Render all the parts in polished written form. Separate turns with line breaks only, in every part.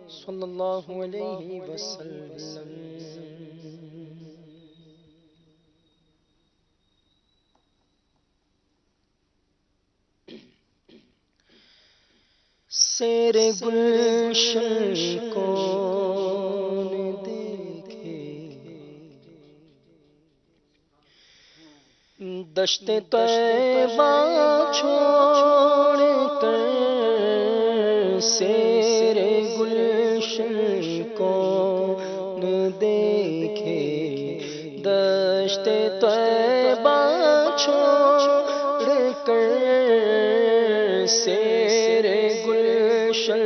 صلی اللہ علیہ وسلم۔ سیر گلشن کون دیکھے، دشت طیبہ چھوڑ کر، سیر گلشن کون دیکھے، دشت طیبہ چھوڑ کر، سیر گلشن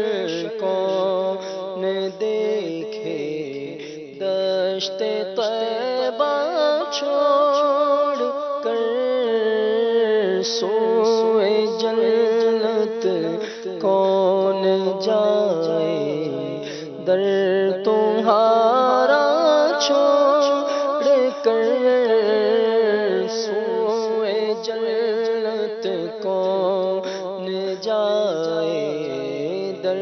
کون دیکھے، دشت طیبہ چھوڑ کر، سوئے جنت کون جائے، در تمہارا چھوڑ کر، سوئے جنت کون جائے، در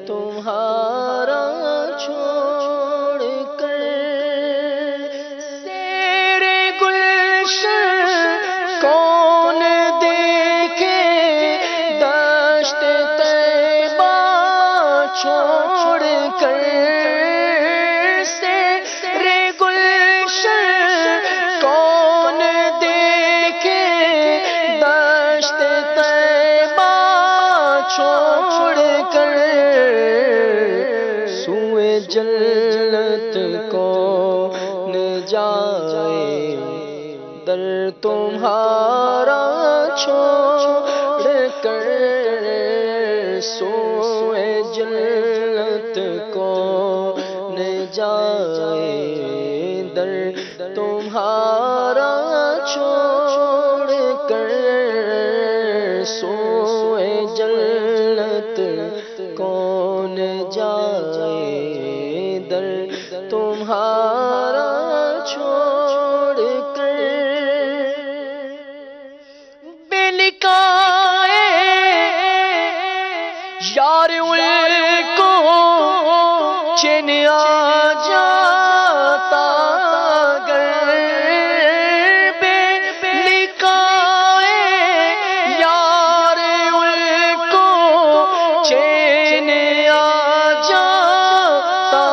تمہارا چھوڑ کر، سیر گلشن کون دیکھے، دشت طیبہ چھوڑ کر، سیر گلشن کون دیکھے، دشت طیبہ چھوڑ کر، سوئے جنت کون جائے، در تمہارا چھوڑ کر، سوئے جنت کون جائے، در تمہارا چھوڑ کر، سوئے جنت کون جائے، در تمہارا چھوڑ کر، بے لکھائے یار ان کو چین آ جاتا، گر بے لکھائے یار ان کو چین آ جاتا،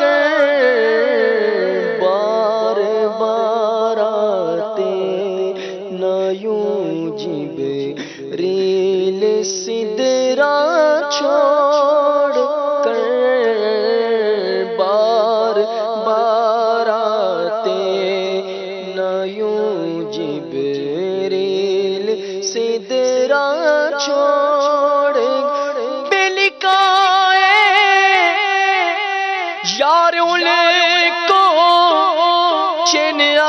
گر بار بار آتے نہ یوں جبریل سدرا چھوڑ کر، بار بار آتے نہ یوں جبریل سدرا چھوڑ، بے لکھائے یار ان کو چین آ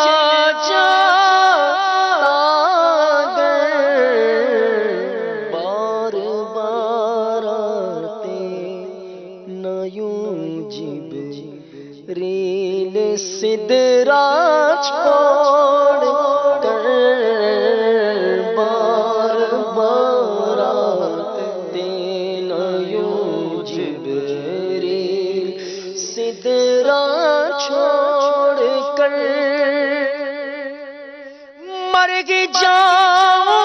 جاتا، بار بار آتے نہ یوں جبریل سدرا چھوڑ کر، بار بار آتے نہ یوں جبریل سدرا چھوڑ کر، مر جاؤں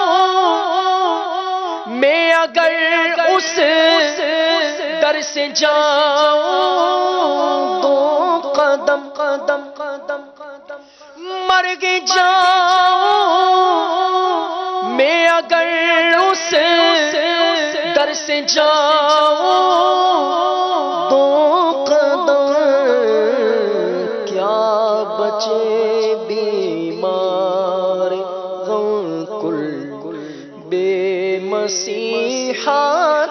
میں اگر اس در سے جاؤں، دو قدم قدم قدم قدم، مر جاؤں میں اگر اس در سے جاؤں، دو قدم، کیا بچے بیمار غم کل بے مسیحا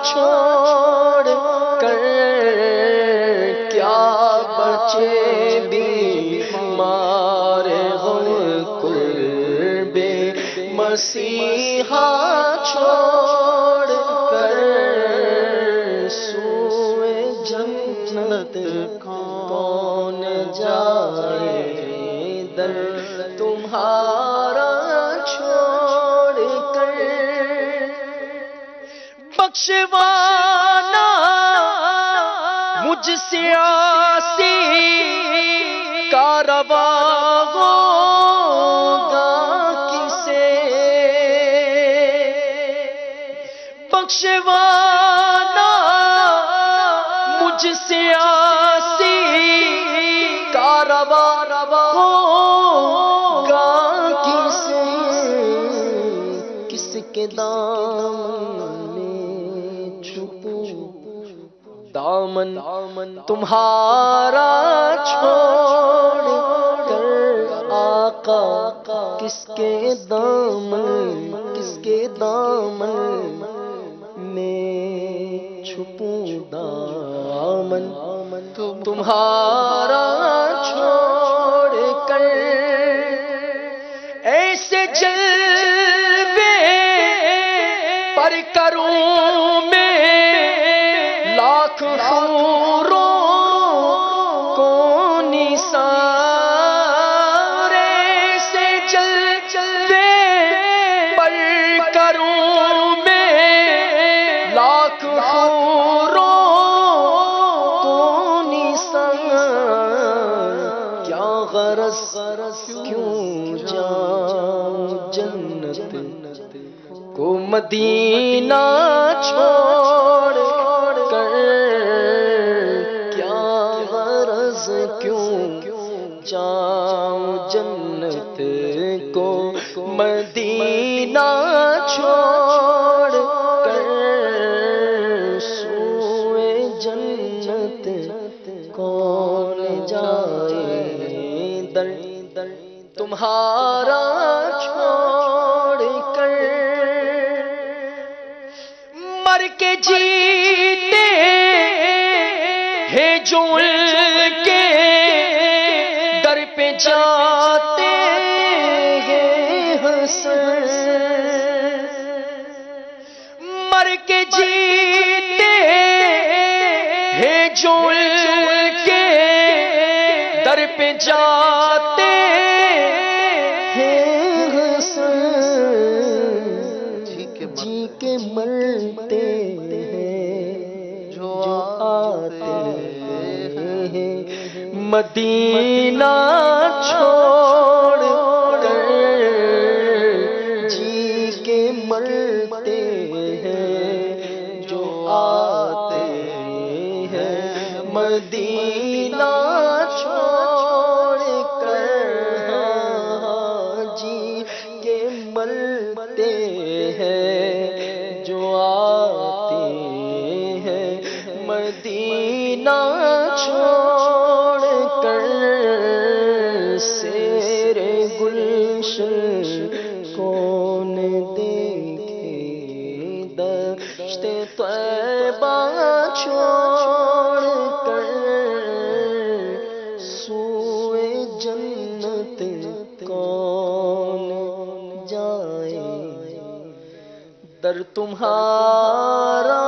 چھوڑ کر، کیا بچے بیمار غم کل بے مسیحا چھوڑ کر، سوئے جنت کون جائے، در تمہارا چھوڑ کر، بخشوانا سیاسی کارواں ہوگا کسے بخشوانا، مجھ سیاسی کارواں ہوگا کسے، کس کے دامن میں چھپوں، دامن تمہارا چھوڑ کر آقا، کس کے دامن، کس کے دامن میں چھپوں، دامن تمہارا چھوڑ کر، ایسے جلوے پر کروں میں لاکھ حوروں کو نثار، ایسے جلوے پر کروں میں لاکھ حوروں کو نثار، کیا غرض کیوں جاؤں جنت کو مدینہ چھوڑ کر، کیا غرض کیوں جاؤں جنت کو مدینہ چھوڑ کر، سوئے جنت کون جائے در تمہارا چھوڑ کر، مر کے جیتے ہیں جو ان کے در پہ جاتے ہیں حسن، مر کے جیتے ہیں جو ان کے در پہ جاتے ہیں حسن، جی کے مرتے ہیں جو آتے ہیں مدینہ چھوڑ کر، جی کے مرتے ہیں جو آتے ہیں مدینہ چھوڑ کر، جی کے مرتے ہیں جو آتے ہیں مدینہ چھوڑ کر، سیر گلشن کون دیکھے دشت طیبہ چھوڑ کر، سوئے جنت کون جائے در تمہارا